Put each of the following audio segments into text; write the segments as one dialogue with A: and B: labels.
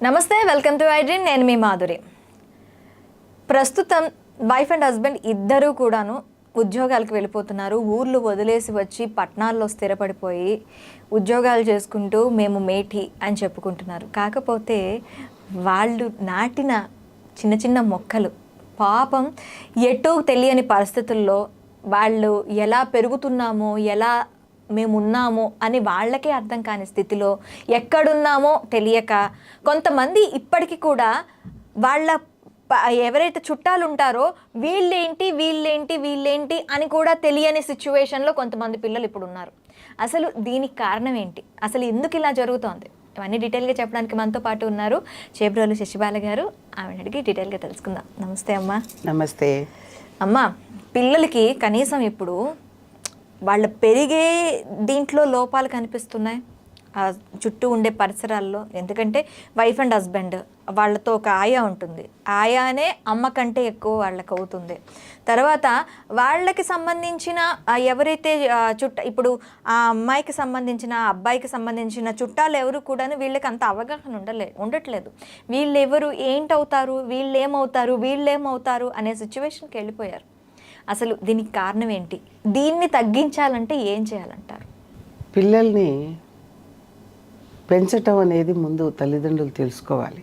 A: నమస్తే, welcome to iDream. నేను మీ మాధురి. ప్రస్తుతం వైఫ్ అండ్ హస్బెండ్ ఇద్దరూ కూడాను ఉద్యోగాలకు వెళ్ళిపోతున్నారు. ఊర్లు వదిలేసి వచ్చి పట్టణాల్లో స్థిరపడిపోయి ఉద్యోగాలు చేసుకుంటూ మేము మేటి అని చెప్పుకుంటున్నారు. కాకపోతే వాళ్ళు నాటిన చిన్న చిన్న మొక్కలు పాపం ఎటూ తెలియని పరిస్థితుల్లో వాళ్ళు ఎలా పెరుగుతున్నామో, ఎలా మేమున్నామో అని వాళ్ళకే అర్థం కాని స్థితిలో ఎక్కడున్నామో తెలియక కొంతమంది ఇప్పటికీ కూడా వాళ్ళ ఎవరైతే చుట్టాలు ఉంటారో వీళ్ళేంటి అని కూడా తెలియని సిచ్యువేషన్లో కొంతమంది పిల్లలు ఇప్పుడు ఉన్నారు. అసలు దీనికి కారణం ఏంటి, అసలు ఎందుకు ఇలా జరుగుతోంది, ఇవన్నీ డీటెయిల్గా చెప్పడానికి మనతో పాటు ఉన్నారు చేబ్రోలు శశిబాల గారు. ఆమెను అడిగి డీటెయిల్గా తెలుసుకుందాం. నమస్తే అమ్మా.
B: నమస్తే
A: అమ్మా. పిల్లలకి కనీసం ఇప్పుడు వాళ్ళ పెరిగే దీంట్లో లోపాలు కనిపిస్తున్నాయి ఆ చుట్టూ ఉండే పరిసరాల్లో. ఎందుకంటే వైఫ్ అండ్ హస్బెండ్ వాళ్ళతో ఒక ఆయా ఉంటుంది, ఆయానే అమ్మ కంటే ఎక్కువ వాళ్ళకి అవుతుంది. తర్వాత వాళ్ళకి సంబంధించిన ఎవరైతే ఇప్పుడు ఆ అమ్మాయికి సంబంధించిన అబ్బాయికి సంబంధించిన చుట్టాలు ఎవరు కూడా వీళ్ళకి అంత అవగాహన ఉండట్లేదు. వీళ్ళెవరు, ఏంటవుతారు, వీళ్ళేమవుతారు అనే సిచ్యువేషన్కి వెళ్ళిపోయారు. అసలు దీనికి కారణం ఏంటి, దీన్ని తగ్గించాలంటే ఏం చేయాలంటారు?
B: పిల్లల్ని పెంచటం అనేది ముందు తల్లిదండ్రులు తెలుసుకోవాలి.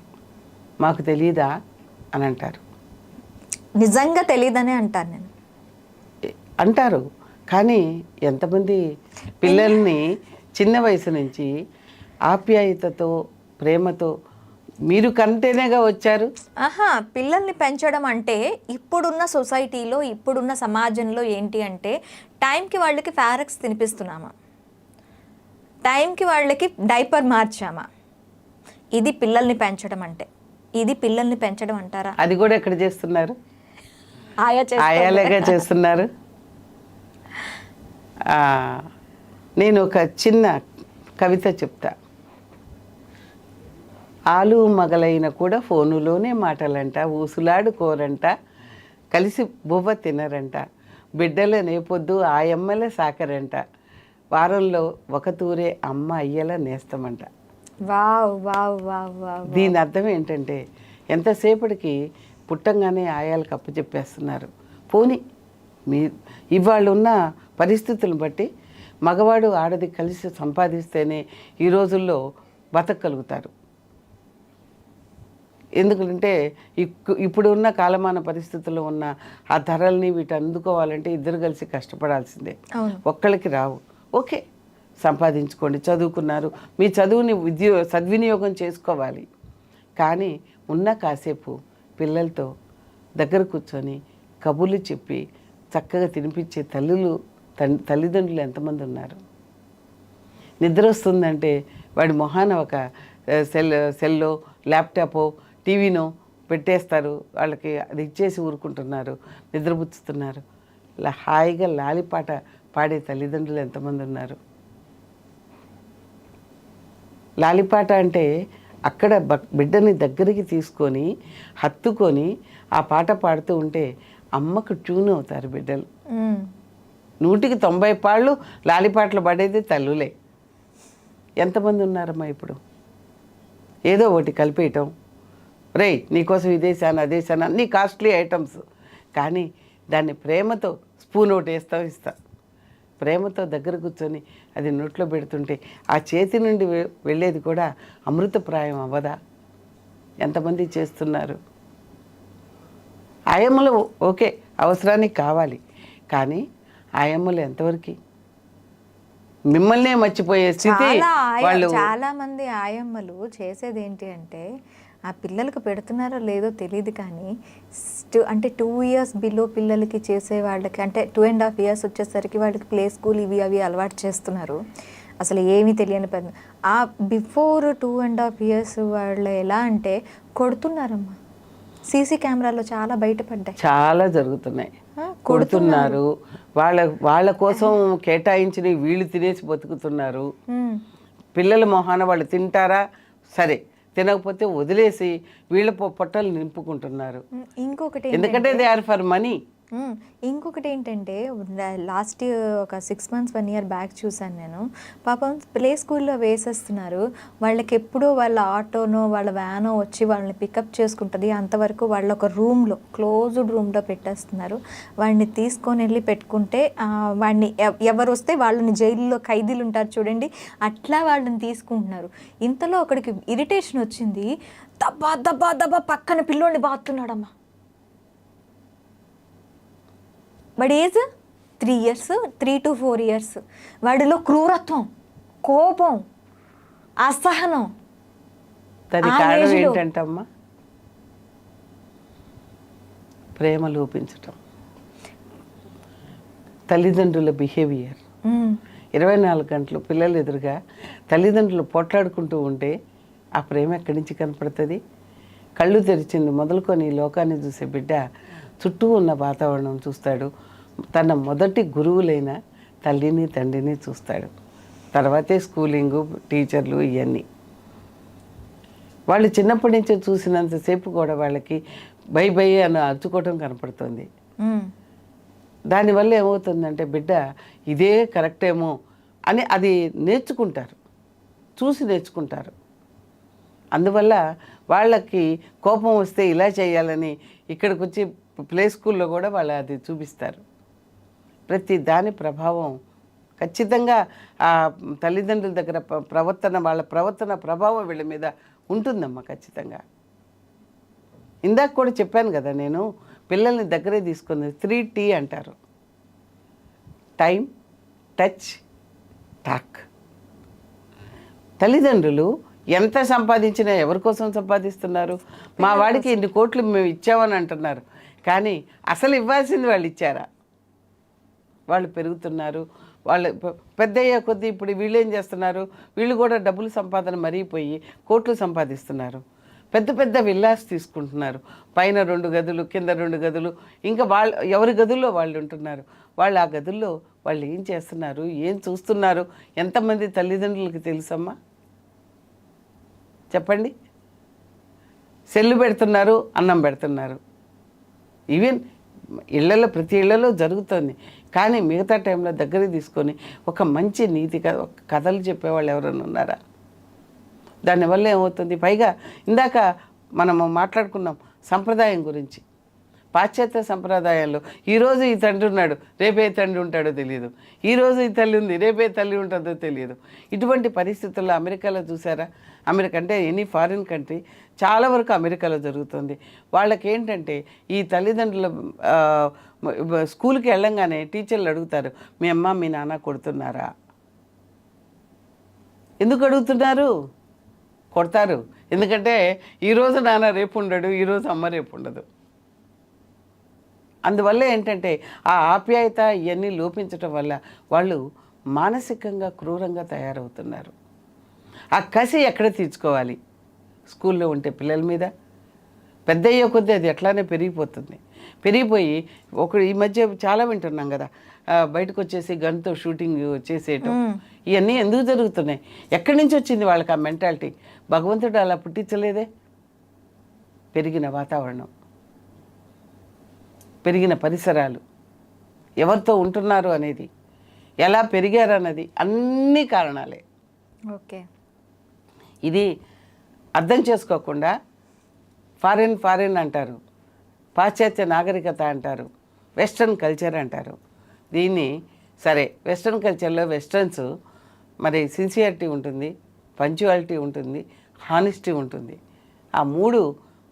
B: మాకు తెలియదా అని అంటారు.
A: నిజంగా తెలియదనే అంటారు నేను.
B: అంటారు, కానీ ఎంతమంది పిల్లల్ని చిన్న వయసు నుంచి ఆప్యాయతతో ప్రేమతో మీరు కంటేనేగా వచ్చారు.
A: పిల్లల్ని పెంచడం అంటే ఇప్పుడున్న సొసైటీలో, ఇప్పుడున్న సమాజంలో ఏంటి అంటే టైంకి వాళ్ళకి ఫారెక్స్ తినిపిస్తున్నామా, టైంకి వాళ్ళకి డైపర్ మార్చామా, ఇది పిల్లల్ని పెంచడం అంటే. ఇది పిల్లల్ని పెంచడం అంటారా?
B: అది కూడా ఎక్కడ చేస్తున్నారు?
A: ఆయాలేగా
B: చేస్తున్నారు. నేను ఒక చిన్న కవిత చెప్తా. ఆలు మగలైన కూడా ఫోనులోనే మాటలంట, ఊసులాడుకోరంట, కలిసి బువ్వ తినరంట, బిడ్డల నేపొద్దు ఆయమ్మల సాకరంట, వారంలో ఒక తూరే అమ్మ అయ్యల నేస్తమంట. దీని అర్థం ఏంటంటే ఎంతసేపటికి పుట్టంగానే ఆయాలకు అప్పచెప్పేస్తున్నారు. పోనీ మీ ఇవాళ ఉన్న పరిస్థితులను బట్టి మగవాడు ఆడది కలిసి సంపాదిస్తేనే ఈ రోజుల్లో బతకగలుగుతారు. ఎందుకంటే ఇప్పుడు ఉన్న కాలమాన పరిస్థితుల్లో ఉన్న ఆ ధరల్ని వీటి అందుకోవాలంటే ఇద్దరు కలిసి కష్టపడాల్సిందే, ఒక్కళ్ళకి రావు. ఓకే, సంపాదించుకోండి, చదువుకున్నారు, మీ చదువుని సద్వినియోగం చేసుకోవాలి. కానీ ఉన్న కాసేపు పిల్లలతో దగ్గర కూర్చొని కబుర్లు చెప్పి చక్కగా తినిపించే తల్లిదండ్రులు ఎంతమంది ఉన్నారు? నిద్ర వస్తుందంటే వాడి మొహాన ఒక సెల్లో ల్యాప్టాపో టీవీనో పెట్టేస్తారు, వాళ్ళకి అది ఇచ్చేసి ఊరుకుంటున్నారు, నిద్రపుచ్చుతున్నారు. హాయిగా లాలిపాట పాడే తల్లిదండ్రులు ఎంతమంది ఉన్నారు? లాలిపాట అంటే అక్కడ బిడ్డని దగ్గరికి తీసుకొని హత్తుకొని ఆ పాట పాడుతూ ఉంటే అమ్మకు ట్యూన్ అవుతారు బిడ్డలు. 100కి 90 పాళ్ళు లాలిపాటలు పడేది తల్లులే. ఎంతమంది ఉన్నారమ్మా ఇప్పుడు? ఏదో ఒకటి కలిపేయటం, రే నీకోసం ఇదేసాను అదేసాను, అన్నీ కాస్ట్లీ ఐటమ్స్. కానీ దాన్ని ప్రేమతో స్పూన్ ఒకటి ఇస్తా ప్రేమతో దగ్గర కూర్చొని అది నోట్లో పెడుతుంటే ఆ చేతి నుండి వెళ్ళేది కూడా అమృతప్రాయం అవ్వదా? ఎంతమంది చేస్తున్నారు? ఆయమ్మలు ఓకే, అవసరానికి కావాలి, కానీ ఆయమ్మలు ఎంతవరకు? మిమ్మల్నే మర్చిపోయే స్థితి వాళ్ళు.
A: చాలా మంది ఆయమ్మలు చేసేది ఏంటి అంటే ఆ పిల్లలకు పెడుతున్నారో లేదో తెలియదు, కానీ అంటే 2 years బిలో పిల్లలకి చేసే వాళ్ళకి, అంటే 2.5 years వచ్చేసరికి వాళ్ళకి ప్లే స్కూల్ అవి అలవాటు చేస్తున్నారు. అసలు ఏమీ తెలియని పని. ఆ బిఫోర్ 2.5 years వాళ్ళు ఎలా అంటే కొడుతున్నారమ్మా. సీసీ కెమెరాలో చాలా బయటపడ్డాయి, చాలా
B: జరుగుతున్నాయి. కొడుతున్నారు, వాళ్ళ కోసం కేటాయించిన వీళ్ళు తినేసి బతుకుతున్నారు. పిల్లల మొహాన వాళ్ళు తింటారా సరే, తినకపోతే వదిలేసి వీళ్ళ పొట్టలు నింపుకుంటున్నారు.
A: ఇంకొకటి
B: ఎందుకంటే దే ఆర్ ఫర్ మనీ.
A: ఇంకొకటి ఏంటంటే లాస్ట్ ఒక 6 months 1 year బ్యాక్ చూశాను నేను. పాపం ప్లే స్కూల్లో వేసేస్తున్నారు. వాళ్ళకి ఎప్పుడూ వాళ్ళ ఆటోనో వాళ్ళ వ్యానో వచ్చి వాళ్ళని పికప్ చేసుకుంటుంది. అంతవరకు వాళ్ళ ఒక రూమ్లో క్లోజ్డ్ రూమ్లో పెట్టేస్తున్నారు. వాడిని తీసుకొని వెళ్ళి పెట్టుకుంటే వాడిని ఎవరు వస్తే వాళ్ళని జైల్లో ఖైదీలు ఉంటారు చూడండి, అట్లా వాళ్ళని తీసుకుంటున్నారు. ఇంతలో ఒకడికి ఇరిటేషన్ వచ్చింది, దబ్బా దబ్బా దబ్బా పక్కన పిల్లోడిని బాగుతున్నాడమ్మా. వాడి ఏజ్ 3 years, 3 to 4 years. వాడిలో క్రూరత్వం, కోపం, అసహనం.
B: దాని
A: ఆ
B: కారణం
A: ఏజ్లో.
B: ఏంటంటమ్మా? ప్రేమ లోపించటం, తల్లిదండ్రుల బిహేవియర్. 24 గంటలు పిల్లలు ఎదురుగా తల్లిదండ్రులు పోట్లాడుకుంటూ ఉంటే ఆ ప్రేమ ఎక్కడి నుంచి కనపడుతుంది? కళ్ళు తెరిచింది మొదలుకొని లోకాన్ని చూసే బిడ్డ చుట్టూ ఉన్న వాతావరణం చూస్తాడు. తన మొదటి గురువులైన తల్లిని తండ్రిని చూస్తాడు. తర్వాతే స్కూలింగు, టీచర్లు, ఇవన్నీ. వాళ్ళు చిన్నప్పటి నుంచి చూసినంతసేపు కూడా వాళ్ళకి బై బై అని అరుచుకోవటం కనపడుతుంది. దానివల్ల ఏమవుతుందంటే బిడ్డ ఇదే కరెక్టేమో అని అది నేర్చుకుంటారు, చూసి నేర్చుకుంటారు. అందువల్ల వాళ్ళకి కోపం వస్తే ఇలా చేయాలని ఇక్కడికి వచ్చి ప్లే స్కూల్లో కూడా వాళ్ళు అది చూపిస్తారు. ప్రతి దాని ప్రభావం ఖచ్చితంగా ఆ తల్లిదండ్రుల దగ్గర వాళ్ళ ప్రవర్తన ప్రభావం వీళ్ళ మీద ఉంటుందమ్మా ఖచ్చితంగా. ఇందాక కూడా చెప్పాను కదా నేను, పిల్లల్ని దగ్గరే తీసుకుంది 3T అంటారు: టైం, టచ్, టాక్. తల్లిదండ్రులు ఎంత సంపాదించినా ఎవరి కోసం సంపాదిస్తున్నారు? మా వాడికి ఇన్ని కోట్లు మేము ఇచ్చామని అంటున్నారు, కానీ అసలు ఇవ్వాల్సింది వాళ్ళు ఇచ్చారా? వాళ్ళు పెరుగుతున్నారు, వాళ్ళు పెద్ద అయ్యే కొద్దీ ఇప్పుడు వీళ్ళు ఏం చేస్తున్నారు? వీళ్ళు కూడా డబ్బులు సంపాదన మరిగిపోయి కోట్లు సంపాదిస్తున్నారు. పెద్ద పెద్ద విల్లాస్ తీసుకుంటున్నారు, పైన 2 గదులు, కింద 2 గదులు, ఇంకా వాళ్ళు ఎవరి గదుల్లో వాళ్ళు ఉంటున్నారు. వాళ్ళు ఆ గదుల్లో వాళ్ళు ఏం చేస్తున్నారు, ఏం చూస్తున్నారు, ఎంతమంది తల్లిదండ్రులకి తెలుసమ్మా? చెప్పండి. సెల్లు పెడుతున్నారు, అన్నం పెడుతున్నారు. ఈవెన్ ఇళ్లలో, ప్రతి ఇళ్లలో జరుగుతుంది. కానీ మిగతా టైంలో దగ్గరికి తీసుకొని ఒక మంచి నీతి కథలు చెప్పేవాళ్ళు ఎవరైనా ఉన్నారా? దానివల్ల ఏమవుతుంది? పైగా ఇందాక మనము మాట్లాడుకున్నాం సంప్రదాయం గురించి. పాశ్చాత్య సంప్రదాయాల్లో ఈరోజు ఈ తండ్రి ఉన్నాడు, రేపే తండ్రి ఉంటాడో తెలియదు. ఈరోజు ఈ తల్లి ఉంది, రేపే తల్లి ఉంటుందో తెలియదు. ఇటువంటి పరిస్థితుల్లో అమెరికాలో చూసారా? అమెరికా అంటే ఎనీ ఫారిన్ కంట్రీ, చాలా వరకు అమెరికాలో జరుగుతుంది. వాళ్ళకి ఏంటంటే ఈ తల్లిదండ్రుల స్కూల్కి వెళ్ళంగానే టీచర్లు అడుగుతారు, మీ అమ్మ మీ నాన్న కొడుతున్నారా? ఎందుకు అడుగుతున్నారు? కొడతారు. ఎందుకంటే ఈరోజు నాన్న రేపు ఉండడు, ఈరోజు అమ్మ రేపు ఉండదు. అందువల్ల ఏంటంటే ఆ ఆప్యాయత ఇవన్నీ లోపించటం వల్ల వాళ్ళు మానసికంగా క్రూరంగా తయారవుతున్నారు. ఆ కసి ఎక్కడ తీర్చుకోవాలి? స్కూల్లో ఉంటే పిల్లల మీద. పెద్ద అయ్యే కొద్దీ అది ఎట్లానే పెరిగిపోతుంది. పెరిగిపోయి ఈ మధ్య చాలా వింటున్నాం కదా, బయటకు వచ్చేసి గన్తో షూటింగ్ చేసేయటం, ఇవన్నీ ఎందుకు జరుగుతున్నాయి? ఎక్కడి నుంచి వచ్చింది వాళ్ళకి ఆ మెంటాలిటీ? భగవంతుడు అలా పుట్టించలేదే. పెరిగిన వాతావరణం, పెరిగిన పరిసరాలు, ఎవరితో ఉంటున్నారు అనేది, ఎలా పెరిగారు అన్నది, అన్ని కారణాలే.
A: ఓకే.
B: ఇది అర్థం చేసుకోకుండా ఫారిన్ అంటారు, పాశ్చాత్య నాగరికత అంటారు, వెస్ట్రన్ కల్చర్ అంటారు. దీన్ని సరే, వెస్ట్రన్ కల్చర్లో వెస్ట్రన్స్ మరి సిన్సియారిటీ ఉంటుంది, పంక్చువాలిటీ ఉంటుంది, హానెస్టీ ఉంటుంది. ఆ 3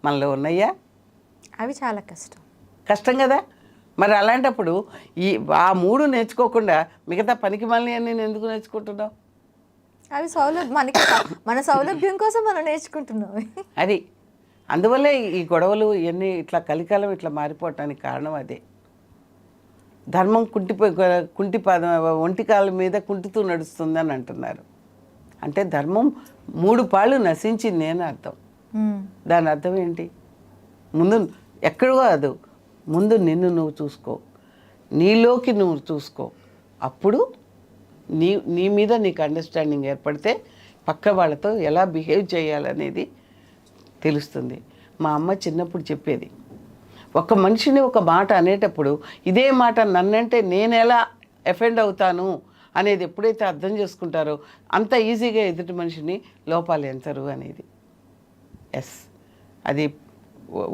B: మనలో ఉన్నాయా?
A: అవి చాలా కష్టం
B: కదా. మరి అలాంటప్పుడు ఆ 3 నేర్చుకోకుండా మిగతా పనికి మళ్ళీ నేను ఎందుకు నేర్చుకుంటున్నావు?
A: అవి మన సౌలభ్యం కోసం మనం నేర్చుకుంటున్నాం
B: అది. అందువల్లే ఈ గొడవలు ఇవన్నీ ఇట్లా కలికాలం ఇట్లా మారిపోవటానికి కారణం అదే. ధర్మం ఒంటి కాళ్ళ మీద కుంటుతూ నడుస్తుందని అంటున్నారు. అంటే ధర్మం 3 పాళ్ళు నశించింది అని అర్థం. దాని అర్థం ఏంటి? ముందు ఎక్కడో కాదు, ముందు నిన్ను నువ్వు చూసుకో, నీలోకి నువ్వు చూసుకో. అప్పుడు నీ మీద నీకు అండర్స్టాండింగ్ ఏర్పడితే పక్క వాళ్ళతో ఎలా బిహేవ్ చేయాలనేది తెలుస్తుంది. మా అమ్మ చిన్నప్పుడు చెప్పేది, ఒక మనిషిని ఒక మాట అనేటప్పుడు ఇదే మాట నన్నంటే నేను ఎలా ఎఫెండ్ అవుతాను అనేది ఎప్పుడైతే అర్థం చేసుకుంటారో అంత ఈజీగా ఎదుటి మనిషిని లోపాలు ఎంచరు అనేది. ఎస్, అది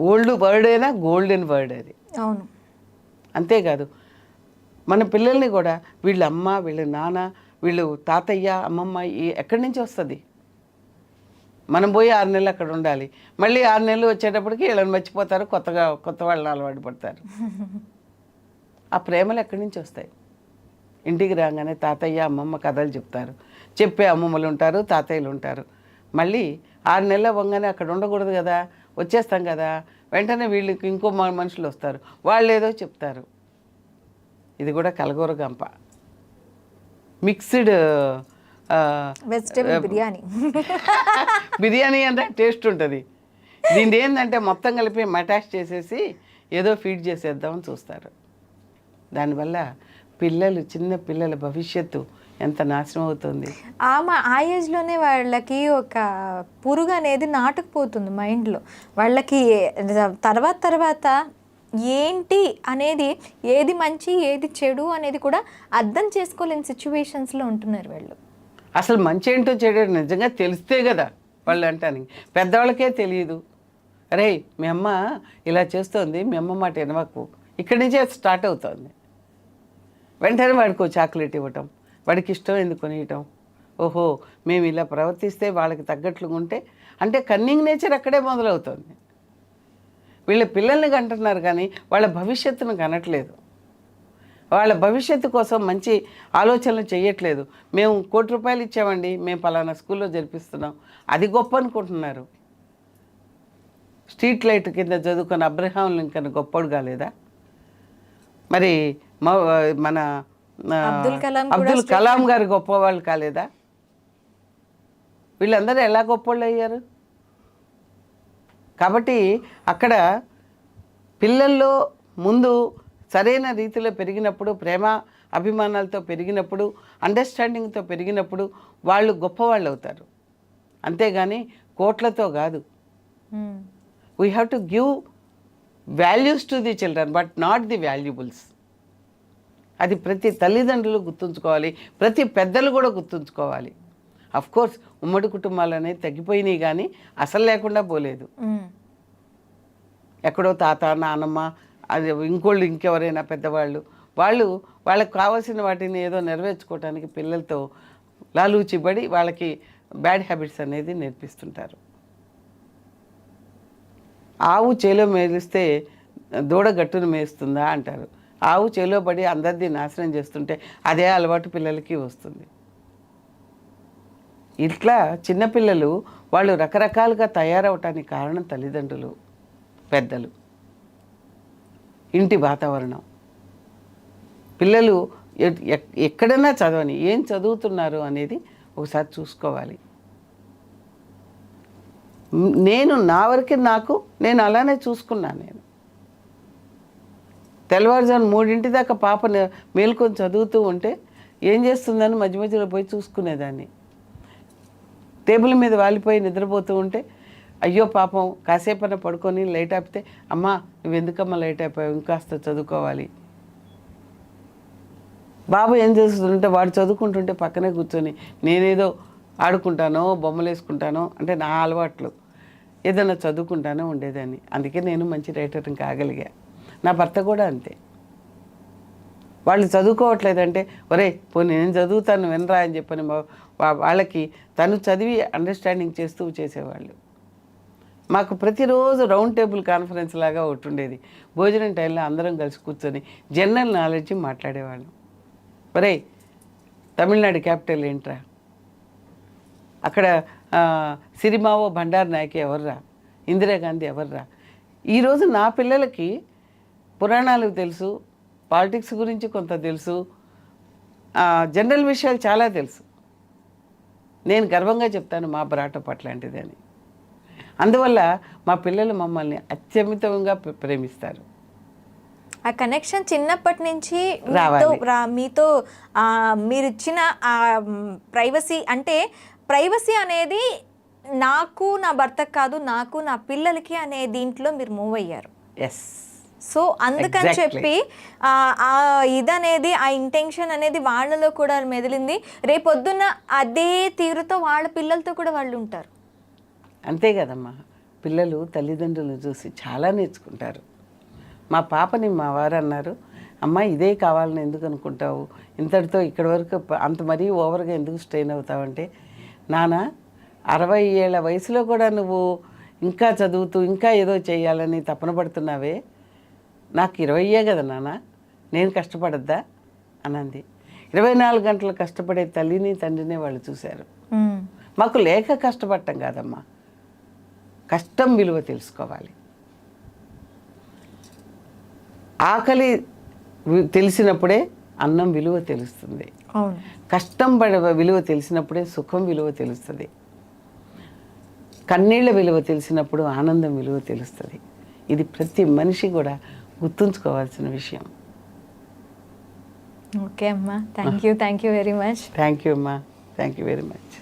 B: ఓల్డ్ వర్డ్ అయినా గోల్డెన్ వర్డ్ అది.
A: అవును.
B: అంతేకాదు మన పిల్లల్ని కూడా వీళ్ళ అమ్మ, వీళ్ళ నాన్న, వీళ్ళు తాతయ్య, అమ్మమ్మ ఎక్కడి నుంచి వస్తుంది? మనం పోయి 6 నెలలు అక్కడ ఉండాలి, మళ్ళీ 6 నెలలు వచ్చేటప్పటికి వీళ్ళని మర్చిపోతారు, కొత్త వాళ్ళని అలవాటు పడతారు. ఆ ప్రేమలు ఎక్కడి నుంచి వస్తాయి? ఇంటికి రాగానే తాతయ్య అమ్మమ్మ కథలు చెప్తారు, చెప్పే అమ్మమ్మలు ఉంటారు, తాతయ్యలు ఉంటారు. మళ్ళీ 6 నెలల వంగానే అక్కడ ఉండకూడదు కదా, వచ్చేస్తాం కదా, వెంటనే వీళ్ళకి ఇంకో మనుషులు వస్తారు, వాళ్ళు ఏదో చెప్తారు. ఇది కూడా కలగూర గంప, మిక్స్డ్
A: వెజిటేబుల్ బిర్యానీ.
B: బిర్యానీ అంటే టేస్ట్ ఉంటుంది, దీని ఏంటంటే మొత్తం కలిపి మటాష్ చేసేసి ఏదో ఫీడ్ చేసేద్దామని చూస్తారు. దానివల్ల చిన్న పిల్లల భవిష్యత్తు ఎంత నాశనం అవుతుంది.
A: ఆ ఏజ్లోనే వాళ్ళకి ఒక పురుగు అనేది నాటుకుపోతుంది మైండ్లో. వాళ్ళకి తర్వాత ఏంటి అనేది, ఏది మంచి ఏది చెడు అనేది కూడా అర్థం చేసుకోలేని సిచ్యువేషన్స్లో ఉంటున్నారు వాళ్ళు.
B: అసలు మంచి ఏంటో చెడు నిజంగా తెలిస్తే కదా వాళ్ళు అంటానికి, పెద్దవాళ్ళకే తెలియదు. అరే మీ అమ్మ ఇలా చేస్తోంది, మీ అమ్మ మాట వినవకు, ఇక్కడి నుంచే స్టార్ట్ అవుతుంది. వెంటనే వాడికి చాక్లెట్ ఇవ్వటం, వాడికి ఇష్టం ఎందుకు కొనియటం. ఓహో మేము ఇలా ప్రవర్తిస్తే వాళ్ళకి తగ్గట్లుగా ఉంటే, అంటే కన్నింగ్ నేచర్ అక్కడే మొదలవుతుంది. వీళ్ళ పిల్లల్ని కంటున్నారు కానీ వాళ్ళ భవిష్యత్తును కనట్లేదు, వాళ్ళ భవిష్యత్తు కోసం మంచి ఆలోచనలు చేయట్లేదు. మేము ₹1,00,00,000 ఇచ్చామండి, మేము పలానా స్కూల్లో జరిపిస్తున్నాం, అది గొప్ప అనుకుంటున్నారు. స్ట్రీట్ లైట్ కింద చదువుకున్న అబ్రహాం లింకన్ గొప్పడు కాలేదా? మరి మన అబ్దుల్ కలాం గారు గొప్పవాళ్ళు కాలేదా? వీళ్ళందరూ ఎలా గొప్పవాళ్ళు అయ్యారు? కాబట్టి అక్కడ పిల్లల్లో ముందు సరైన రీతిలో పెరిగినప్పుడు, ప్రేమ అభిమానాలతో పెరిగినప్పుడు, అండర్స్టాండింగ్తో పెరిగినప్పుడు వాళ్ళు గొప్పవాళ్ళు అవుతారు. అంతేగాని కోట్లతో కాదు. We have to give values to the children but not the valuables. అది ప్రతి తల్లిదండ్రులు గుర్తుంచుకోవాలి, ప్రతి పెద్దలు కూడా గుర్తుంచుకోవాలి. కోర్స్ ఉమ్మడి కుటుంబాలు అనేవి తగ్గిపోయినాయి కానీ అసలు లేకుండా పోలేదు. ఎక్కడో తాత నానమ్మ, అది ఇంకెవరైనా పెద్దవాళ్ళు, వాళ్ళకి కావాల్సిన వాటిని ఏదో నెరవేర్చుకోవడానికి పిల్లలతో లాలూచిబడి వాళ్ళకి బ్యాడ్ హ్యాబిట్స్ అనేది నేర్పిస్తుంటారు. ఆవు చేలో మేలిస్తే దూడ గట్టును మేస్తుందా అంటారు. ఆవు చేలో పడి అందరిది నాశనం చేస్తుంటే అదే అలవాటు పిల్లలకి వస్తుంది. ఇట్లా చిన్నపిల్లలు వాళ్ళు రకరకాలుగా తయారవటానికి కారణం తల్లిదండ్రులు, పెద్దలు, ఇంటి వాతావరణం. పిల్లలు ఎక్కడైనా చదవని, ఏం చదువుతున్నారు అనేది ఒకసారి చూసుకోవాలి. నా వరకు నేను అలానే చూసుకున్నాను. తెల్లవారుజాము 3 దాకా పాప మేల్కొని చదువుతూ ఉంటే ఏం చేస్తుందని మధ్య మధ్యలో పోయి చూసుకునేదాన్ని. టేబుల్ మీద వాలిపోయి నిద్రపోతూ ఉంటే అయ్యో పాపం కాసేపైనా పడుకొని లైట్ ఆపితే, అమ్మా నువ్వు ఎందుకమ్మా లైట్ అయిపోయావు, ఇంకాస్త చదువుకోవాలి. బాబు ఏం చేస్తుంటే వాడు చదువుకుంటుంటే పక్కనే కూర్చొని నేనేదో ఆడుకుంటానో బొమ్మలు వేసుకుంటానో, అంటే నా అలవాట్లు ఏదైనా చదువుకుంటానో ఉండేదాన్ని. అందుకే నేను మంచి రైటర్ని కాగలిగా. నా భర్త కూడా అంతే. వాళ్ళు చదువుకోవట్లేదంటే ఒరే పోనీ నేను చదువుతాను వినరా అని చెప్పని వాళ్ళకి తను చదివి అండర్స్టాండింగ్ చేసేవాళ్ళు. మాకు ప్రతిరోజు రౌండ్ టేబుల్ కాన్ఫరెన్స్ లాగా ఒకటి ఉండేది. భోజనం టైంలో అందరం కలిసి కూర్చొని జనరల్ నాలెడ్జ్ మాట్లాడేవాళ్ళం. ఒరే తమిళనాడు క్యాపిటల్ ఏంట్రా, అక్కడ సిరిమావో బండారు నాయకి ఎవర్రా, ఇందిరాగాంధీ ఎవర్రా. ఈరోజు నా పిల్లలకి పురాణాలు తెలుసు, పాలిటిక్స్ గురించి కొంత తెలుసు, జనరల్ విషయాలు చాలా తెలుసు. నేను గర్వంగా చెప్తాను మా బ్రాటప్ అట్లాంటిదని. అందువల్ల మా పిల్లలు మమ్మల్ని అత్యమితంగా ప్రేమిస్తారు.
A: ఆ కనెక్షన్ చిన్నప్పటి నుంచి మీతో మీరు ఇచ్చిన ప్రైవసీ, అంటే ప్రైవసీ అనేది నాకు నా భర్తకు కాదు, నాకు నా పిల్లలకి అనే దీంట్లో మీరు మూవ్ అయ్యారు.
B: ఎస్,
A: సో అందుకని
B: Exactly.
A: చెప్పి ఆ ఇదనేది, ఆ ఇంటెన్షన్ అనేది వాళ్ళలో కూడా మెదిలింది. రేపొద్దున్న అదే తీరుతో వాళ్ళ పిల్లలతో కూడా వాళ్ళు ఉంటారు.
B: అంతే కదమ్మా, పిల్లలు తల్లిదండ్రులను చూసి చాలా నేర్చుకుంటారు. మా పాపని మా వారు అన్నారు, అమ్మ ఇదే కావాలని ఎందుకు అనుకుంటావు, ఇంతటితో ఇక్కడి వరకు అంత మరీ ఓవర్గా ఎందుకు స్ట్రెయిన్ అవుతావంటే, నాన్న 60 ఏళ్ల వయసులో కూడా నువ్వు ఇంకా చదువుతూ ఇంకా ఏదో చేయాలని తపన పడుతున్నావే, నాకు 20 కదా నాన్న, నేను కష్టపడద్దా అనంది. 24 గంటలు కష్టపడే తల్లిని తండ్రిని వాళ్ళు చూశారు. మాకు లేక కష్టపడటం కాదమ్మా, కష్టం విలువ తెలుసుకోవాలి. ఆకలి తెలిసినప్పుడే అన్నం విలువ తెలుస్తుంది.
A: అవును.
B: కష్టం పడే విలువ తెలిసినప్పుడే సుఖం విలువ తెలుస్తుంది. కన్నీళ్ళ విలువ తెలిసినప్పుడు ఆనందం విలువ తెలుస్తుంది. ఇది ప్రతి మనిషి కూడా గుర్తుంచుకోవాల్సిన విషయం.
A: ఓకే అమ్మా, thank you very much.
B: Thank you అమ్మా, థ్యాంక్ యూ వెరీ మచ్.